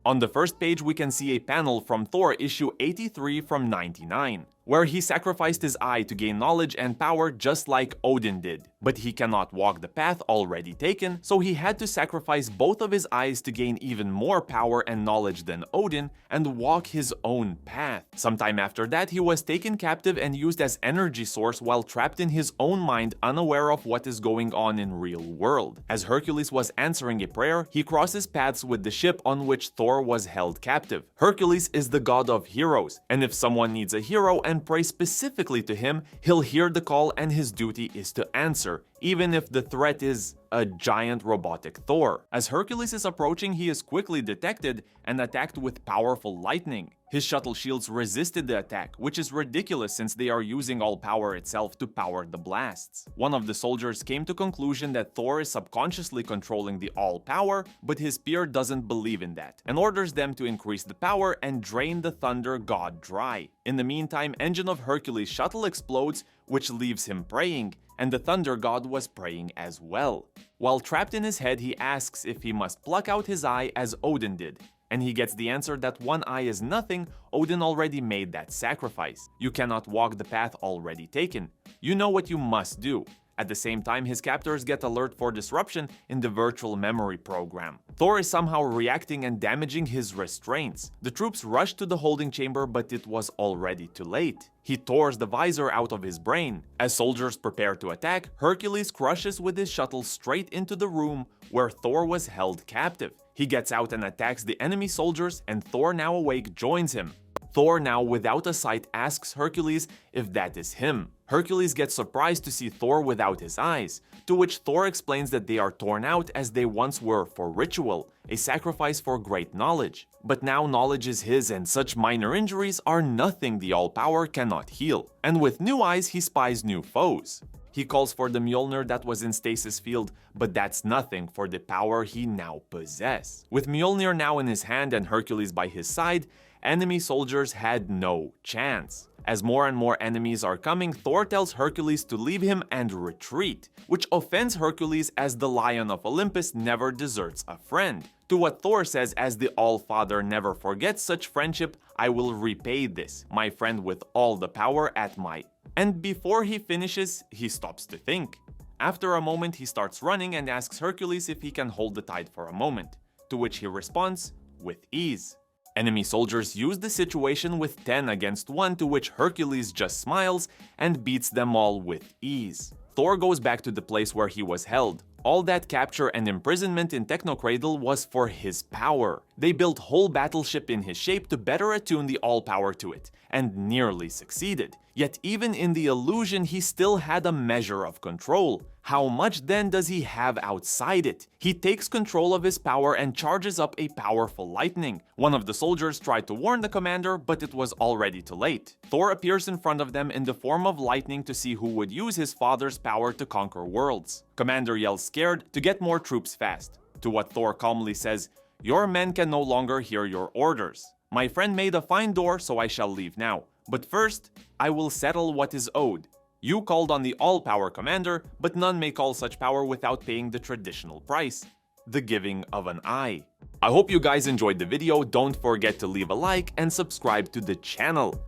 On the first page, we can see a panel from Thor issue 83 from 99, where he sacrificed his eye to gain knowledge and power just like Odin did. But he cannot walk the path already taken, so he had to sacrifice both of his eyes to gain even more power and knowledge than Odin and walk his own path. Sometime after that, he was taken captive and used as energy source while trapped in his own mind, unaware of what is going on in real world. As Hercules was answering a prayer, he crosses paths with the ship on which Thor was held captive. Hercules is the god of heroes, and if someone needs a hero and pray specifically to him, he'll hear the call and his duty is to answer, even if the threat is a giant robotic Thor. As Hercules is approaching, he is quickly detected and attacked with powerful lightning. His shuttle shields resisted the attack, which is ridiculous since they are using all power itself to power the blasts. One of the soldiers came to conclusion that Thor is subconsciously controlling the all power, but his peer doesn't believe in that, and orders them to increase the power and drain the thunder god dry. In the meantime, engine of Hercules' shuttle explodes, which leaves him praying, and the thunder god was praying as well. While trapped in his head, he asks if he must pluck out his eye as Odin did, and he gets the answer that one eye is nothing. Odin already made that sacrifice. You cannot walk the path already taken. You know what you must do. At the same time, his captors get alert for disruption in the virtual memory program. Thor is somehow reacting and damaging his restraints. The troops rush to the holding chamber, but it was already too late. He tears the visor out of his brain. As soldiers prepare to attack, Hercules crushes with his shuttle straight into the room where Thor was held captive. He gets out and attacks the enemy soldiers, and Thor, now awake, joins him. Thor, now without a sight, asks Hercules if that is him. Hercules gets surprised to see Thor without his eyes, to which Thor explains that they are torn out as they once were for ritual, a sacrifice for great knowledge. But now knowledge is his, and such minor injuries are nothing the all-power cannot heal. And with new eyes, he spies new foes. He calls for the Mjolnir that was in stasis field, but that's nothing for the power he now possesses. With Mjolnir now in his hand and Hercules by his side, enemy soldiers had no chance. As more and more enemies are coming, Thor tells Hercules to leave him and retreat, which offends Hercules as the Lion of Olympus never deserts a friend. To what Thor says, as the All-Father never forgets such friendship, I will repay this, my friend, with all the power at my... And before he finishes, he stops to think. After a moment, he starts running and asks Hercules if he can hold the tide for a moment, to which he responds, with ease. Enemy soldiers use the situation with 10 against 1, to which Hercules just smiles and beats them all with ease. Thor goes back to the place where he was held. All that capture and imprisonment in Technocradle was for his power. They built whole battleship in his shape to better attune the all-power to it, and nearly succeeded. Yet even in the illusion, he still had a measure of control. How much then does he have outside it? He takes control of his power and charges up a powerful lightning. One of the soldiers tried to warn the commander, but it was already too late. Thor appears in front of them in the form of lightning to see who would use his father's power to conquer worlds. Commander yells scared to get more troops fast. To what Thor calmly says, "Your men can no longer hear your orders. My friend made a fine door, so I shall leave now. But first, I will settle what is owed. You called on the all-power commander, but none may call such power without paying the traditional price, the giving of an eye." I hope you guys enjoyed the video. Don't forget to leave a like and subscribe to the channel.